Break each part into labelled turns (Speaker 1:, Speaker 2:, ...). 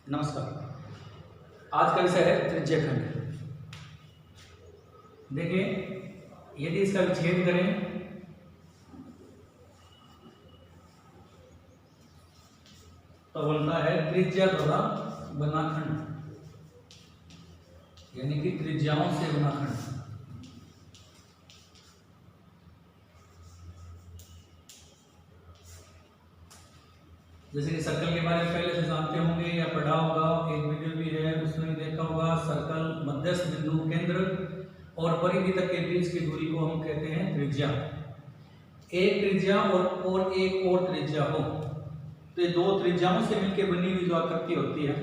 Speaker 1: नमस्कार। आज का विषय है त्रिज्यखंड। देखिए, यदि इसका विच्छेद करें तो बनता है त्रिज्या द्वारा बना खंड, यानी कि त्रिज्याओं से बना खंड। जैसे कि सर्कल के बारे में पहले से जानते होंगे या पढ़ा होगा, एक वीडियो भी है उसमें भी देखा होगा। सर्कल मध्यस्थ बिंदु केंद्र और परिधि तक के बीच की दूरी को हम कहते हैं त्रिज्या। एक त्रिज्या और एक और त्रिज्या हो तो ये दो त्रिज्याओं से मिलकर बनी हुई जो आकृति होती है,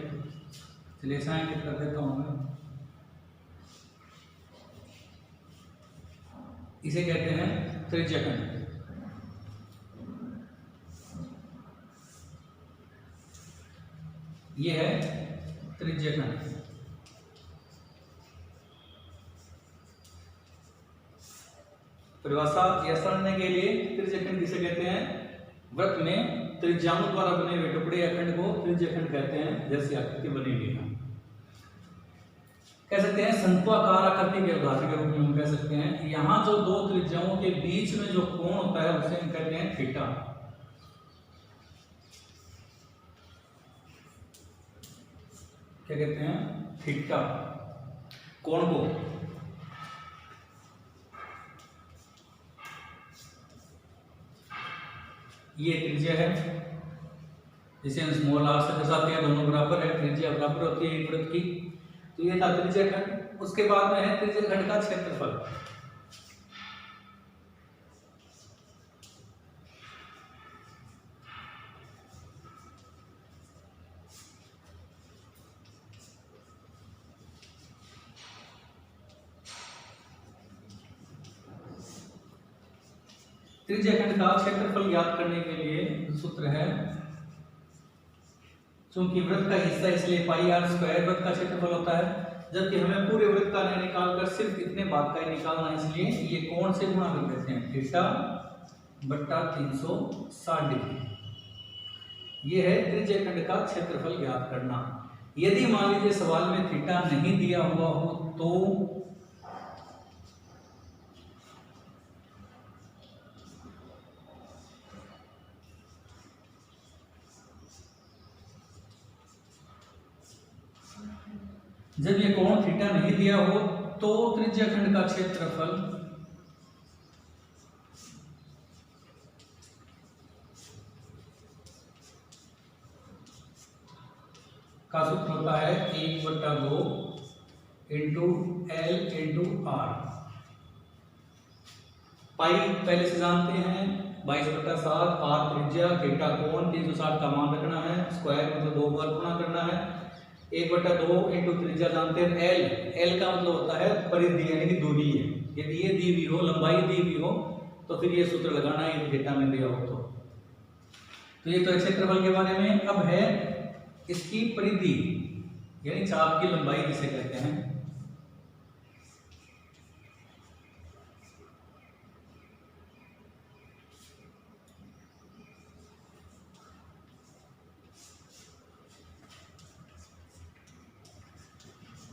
Speaker 1: चलिए छायांकित कर देता हूं मैं, इसे कहते हैं त्रिज्यखंड। ये है त्रिज्यखंड। परिभाषा या समझने के लिए त्रिज्यखंड किसे कहते हैं? वृत्त में त्रिज्याओं द्वारा बने हुए टुकड़े या खंड को त्रिज्यखंड कहते हैं। जैसी आकृति बनी हुई है, कह सकते हैं शंक्वाकार आकृति के उदाहरण के रूप में हम कह सकते हैं। यहां जो दो त्रिज्याओं के बीच में जो कोण होता है उसे हम कहते हैं थीटा। क्या कहते हैं? थीटा कोण को। ये त्रिज्या है, जिसे हम स्मॉल आर से दर्शाते हैं। दोनों बराबर है, त्रिज्या बराबर होती है एक वृत्त की। तो ये था त्रिज्यखंड। उसके बाद में है त्रिज्यखंड का क्षेत्रफल। त्रिज्यखंड का क्षेत्रफल ज्ञात करने के लिए सूत्र है, चूंकि वृत्त का हिस्सा इसलिए पाई आर स्क्वायर वृत्त का क्षेत्रफल होता है, जबकि हमें पूरे वृत्त का नहीं निकालकर सिर्फ इतने भाग का ही निकालना है, इसलिए ये कोण से गुणा कर देते हैं। थीटा बट्टा 360 डिग्री। ये है त्रिज्यखंड का क्षेत्रफल ज्ञात करना। यदि मान लीजिए सवाल में थीटा नहीं दिया हुआ हो तो जब ये कोण थीटा नहीं दिया हो तो त्रिज्यखंड का क्षेत्रफल का सूत्र होता है 1/2 इंटू एल इंटू आर। पाई पहले से जानते हैं 22/7, आर त्रिज्या, थीटा कोण, 360 का मान रखना है, स्क्वायर में तो 2 बार गुणा करना है। 1/2 इंटू त्रिज्या जानते हैं एल। एल का मतलब होता है परिधि, यानी कि दूरी है। यदि ये दी हुई हो, लंबाई दी हुई हो, तो फिर ये सूत्र लगाना है यदि थीटा में दिया हो तो ये तो क्षेत्रफल के बारे में। अब है इसकी परिधि, यानी चाप की लंबाई जिसे कहते हैं।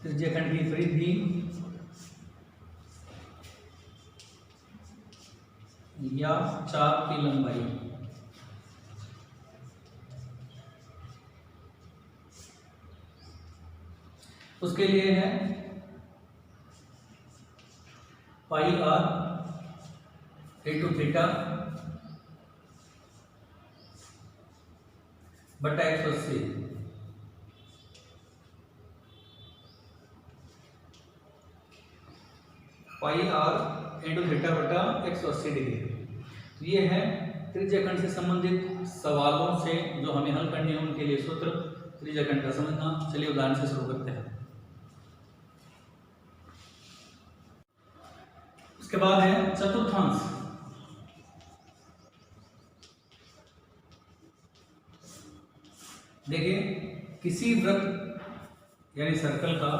Speaker 1: त्रिज्यखंड की परिधि या चाप की लंबाई उसके लिए है पाई आर इंटू थीटा बटा 180। पाई आर इंटू थीटा बटा 180 डिग्री। तो ये है त्रिज्यखंड से संबंधित सवालों से जो हमें हल करने हैं उनके लिए सूत्र त्रिज्यखंड का समझना। चलिए उदाहरण से शुरू करते हैं। उसके बाद है चतुर्थांश। देखिए, किसी वृत्त यानी सर्कल का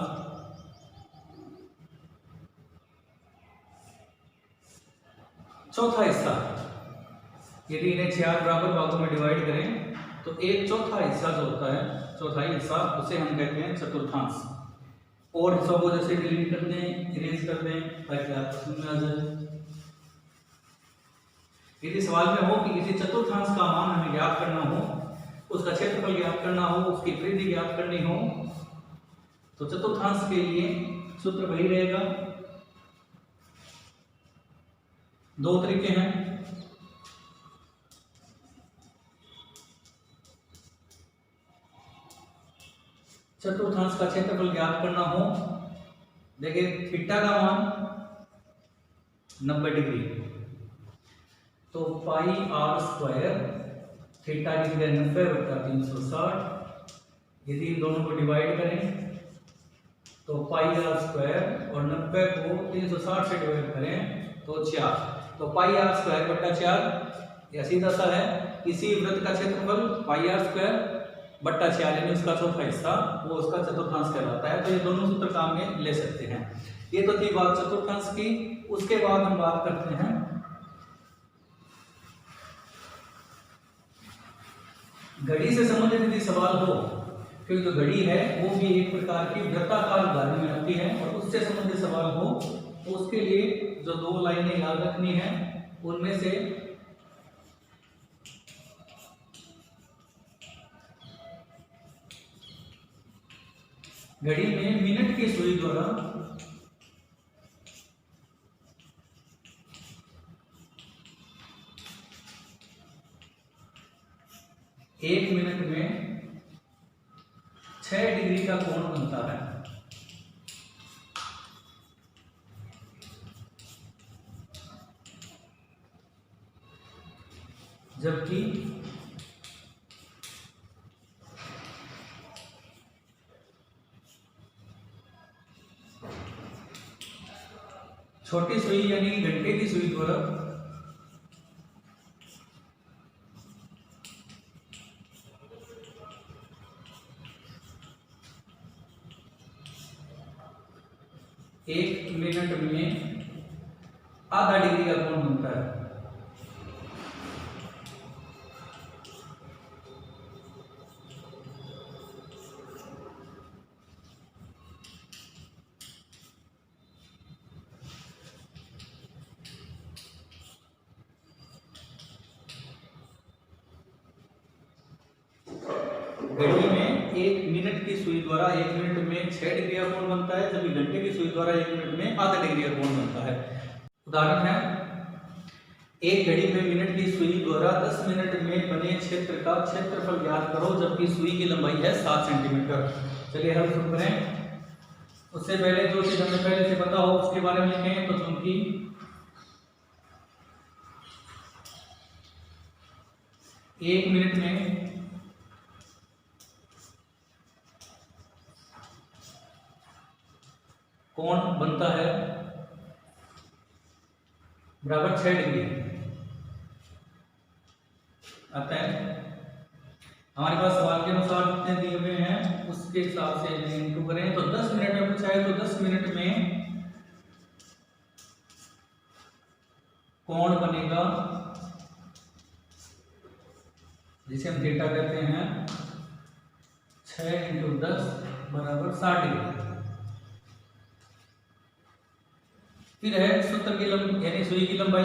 Speaker 1: चौथा हिस्सा, यदि इन्हें 4 बराबर भागों में डिवाइड करें तो एक चौथा हिस्सा जो होता है, चौथाई हिस्सा, उसे हम कहते हैं चतुर्थांश। और हिस्सों को जैसे डिलीट कर दें, इरेज कर दें ताकि आपको समझ में आ जाए। यदि सवाल में हो कि किसी चतुर्थांश का मान हमें ज्ञात करना हो, उसका क्षेत्रफल ज्ञात करना हो, उसकी परिधि ज्ञात करनी हो, तो चतुर्थांश के लिए सूत्र वही रहेगा। दो तरीके हैं। चतुर्थांश का क्षेत्रफल ज्ञात करना हो, देखिए थीटा का मान 90 डिग्री, तो पाई आर स्क्वायर, थीटा की जगह 90/360। यदि इन दोनों को डिवाइड करें तो पाई आर स्क्वायर और 90 को 360 से डिवाइड करें तो 4, तो पाई आर स्क्वायर बट्टा 4। यह सीधा सा है, इसी वृत्त का क्षेत्रफल पाई आर स्क्वायर बट्टा 4 यानी उसका चौथा हिस्सा, वो उसका चतुर्थांश कहलाता है। तो ये दोनों सूत्र काम में ले सकते हैं। ये तो थी बात चतुर्थांश की। उसके बाद हम बात करते हैं घड़ी से संबंधित यदि सवाल हो, क्योंकि जो घड़ी है वो भी एक प्रकार की वृत्ताकार उदाहरण में आती है, और उससे संबंधित सवाल हो तो उसके लिए जो दो लाइनें याद रखनी है, उनमें से घड़ी में मिनट की सुई द्वारा एक मिनट में 6 डिग्री का कोण बनता है, जबकि छोटी सुई यानी घंटे की सुई द्वारा एक मिनट में आधा डिग्री का कोण बनता है। घड़ी में एक मिनट की सुई द्वारा एक मिनट में 6 डिग्री का कोण बनता है, जबकि घंटे की सुई द्वारा एक मिनट में आधा डिग्री का कोण बनता है। उदाहरण है, एक घड़ी में मिनट की सुई द्वारा 10 मिनट में बने क्षेत्र का क्षेत्रफल ज्ञात करो, जबकि सुई की लंबाई है 7 सेंटीमीटर। चलिए हल शुरू करें। उससे पहले जो चीज हमें पहले से पता हो उसके बारे में लिखें। तो चूंकि एक मिनट में कोण बनता है बराबर 6 डिग्री आता है। हमारे पास सवाल के अनुसार कितने दिए हुए हैं उसके हिसाब से इंटू करें, तो 10 मिनट में पूछा है, तो 10 मिनट में कोण बनेगा जिसे हम थीटा कहते हैं 6 × 10 बराबर 60 डिग्री। फिर है सूत्र की लंबाई यानी सुई की लंबाई,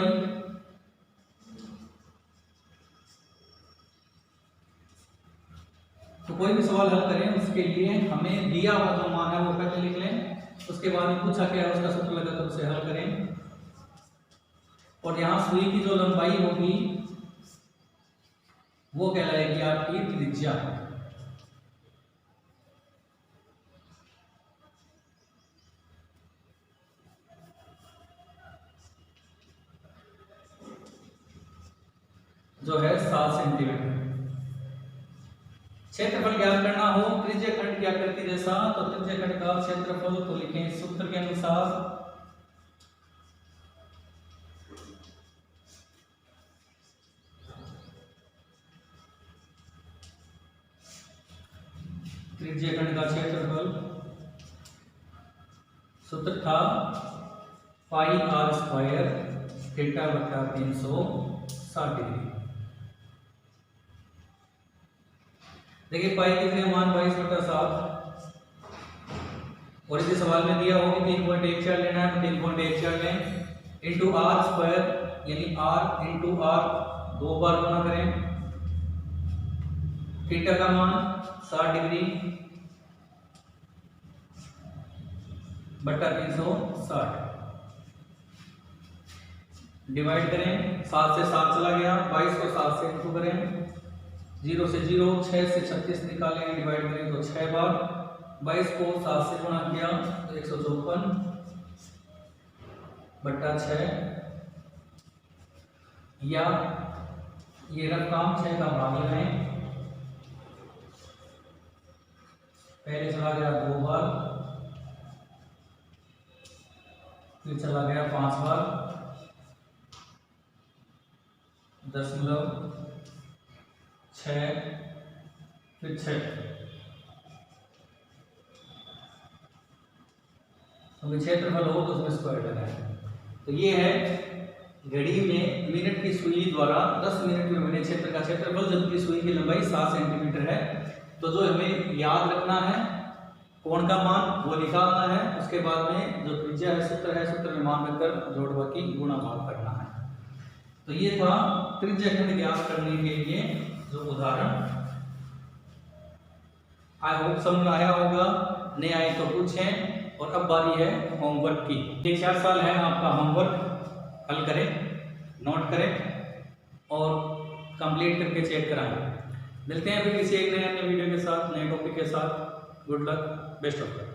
Speaker 1: तो कोई भी सवाल हल करें उसके लिए हमें दिया हुआ जो मान है वो पहले लिख लें, उसके बाद में पूछा क्या है उसका सूत्र लगा तो उसे हल करें। और यहाँ सुई की जो लंबाई होगी वो कहलाएगी आपकी त्रिज्या। जो है 7 सेंटीमीटर। क्षेत्रफल ज्ञात करना हो त्रिज्य खंड की आकृति जैसा, तो त्रिज्य खंड का क्षेत्रफल तो लिखें सूत्र के अनुसार त्रिज्य खंड का क्षेत्रफल सूत्र था पाई आर स्क्वायर थीटा बटा 360 डिग्री। देखिए पाई कितने मान 22/7 और इसे सवाल में दिया हो कि 3.14 लेना है तो 3.14 लें इंटू आर स्क्वायर यानी आर इंटू आर 2 बार गुणा करें। थीटा का मान 60 डिग्री बटा 360 डिवाइड करें। 7 से 7 चला गया, 22 को 7 से इंटू करें, 0 से 0, 6 से 36 निकालें, डिवाइड करें तो 6 बार, 22 को 7 से गुणा किया तो 154 बटा 6 या ये रकम 6 का भाग लगाएं। पहले चला गया 2 बार, फिर चला गया 5 बार, 0.6 फिर 6 तो क्षेत्रफल हो तो उसमें स्क्वायर लगाएं। तो ये है घड़ी में मिनट की सुई द्वारा 10 मिनट में बने क्षेत्र का क्षेत्रफल, जबकि सुई की लंबाई 7 सेंटीमीटर है। तो जो हमें याद रखना है कोण का मान वो निकालना है, उसके बाद में जो त्रिज्या है सूत्र में मान रखकर जोड़ बाकी गुणा भाग करना है। तो ये था त्रिज्या खंड ज्ञात करने के लिए जो उदाहरण। आई होप समझ आया होगा, नहीं आए तो पूछें। और अब बारी है होमवर्क की। 4 साल है आपका होमवर्क, हल करें, नोट करें और कंप्लीट करके चेक कराएं। मिलते हैं फिर किसी एक नए वीडियो के साथ, नए टॉपिक के साथ। Good luck, best of luck.